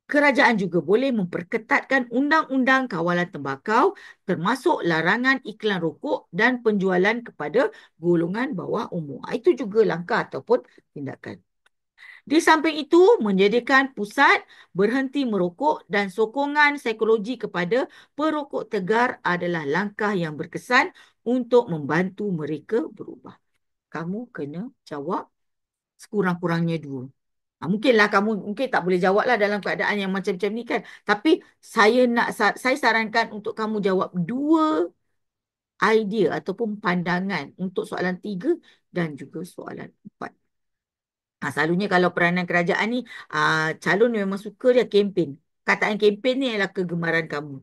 Kerajaan juga boleh memperketatkan undang-undang kawalan tembakau termasuk larangan iklan rokok dan penjualan kepada golongan bawah umur. Itu juga langkah ataupun tindakan. Di samping itu, menjadikan pusat berhenti merokok dan sokongan psikologi kepada perokok tegar adalah langkah yang berkesan untuk membantu mereka berubah. Kamu kena jawab sekurang-kurangnya dua. Mungkinlah kamu mungkin tak boleh jawab lah dalam keadaan yang macam-macam ni kan. Tapi saya sarankan untuk kamu jawab dua idea ataupun pandangan untuk soalan tiga dan juga soalan empat. Selalunya kalau peranan kerajaan ni, calon memang suka dia kempen. Kataan kempen ni adalah kegemaran kamu.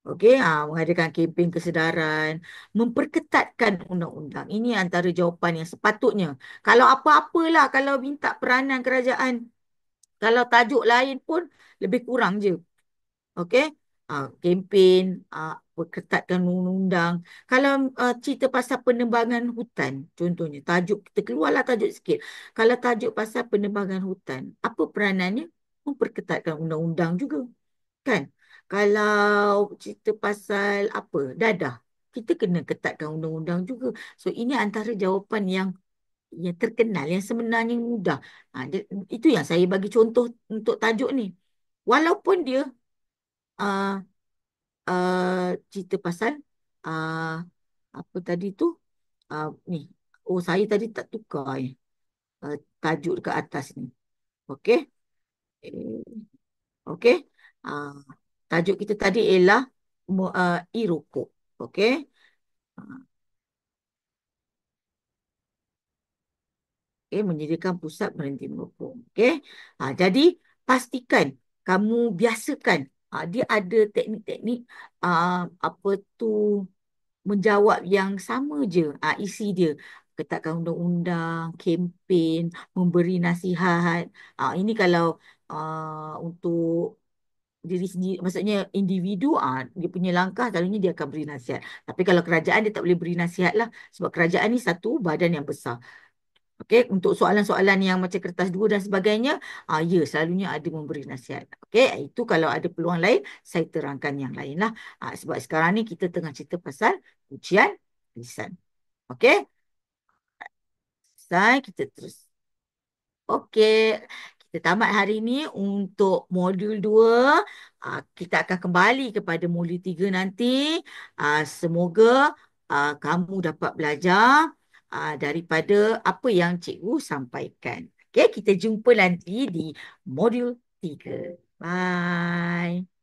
Okey, mengadakan kempen kesedaran, memperketatkan undang-undang. Ini antara jawapan yang sepatutnya. Kalau apa-apalah, kalau minta peranan kerajaan, kalau tajuk lain pun lebih kurang je. Okey, kempen, perketatkan undang-undang. Kalau cerita pasal penebangan hutan, contohnya, tajuk, kita keluarlah tajuk sikit. Kalau tajuk pasal penebangan hutan, apa peranannya? Memperketatkan undang-undang juga. Kan? Kalau cerita pasal apa? Dadah. Kita kena ketatkan undang-undang juga. So, ini antara jawapan yang terkenal, yang sebenarnya mudah. Itu yang saya bagi contoh untuk tajuk ni. Walaupun dia uh, cerita pasal uh, apa tadi tu? Ni. Oh, saya tadi tak tukar tajuk dekat atas ni. Okey? Eh, Okey? Uh, Tajuk kita tadi ialah e-rokok. Okey? Uh, menyediakan pusat berhenti merokok. Okey? Jadi, pastikan kamu biasakan. Dia ada teknik-teknik apa tu menjawab yang sama je isi dia. Ketatkan undang-undang, kempen, memberi nasihat. Ini kalau untuk diri sendiri, maksudnya individu, dia punya langkah selalunya dia akan beri nasihat. Tapi kalau kerajaan dia tak boleh beri nasihat lah, sebab kerajaan ni satu badan yang besar. Okey, untuk soalan-soalan yang macam kertas dua dan sebagainya, ya selalunya ada memberi nasihat. Okey, itu kalau ada peluang lain, saya terangkan yang lain lah. Sebab sekarang ni kita tengah cerita pasal ujian lisan. Okey, kita terus. Okey, kita tamat hari ini untuk modul 2. Kita akan kembali kepada modul 3 nanti. Semoga kamu dapat belajar daripada apa yang cikgu sampaikan. Okey, kita jumpa nanti di modul 3. Bye.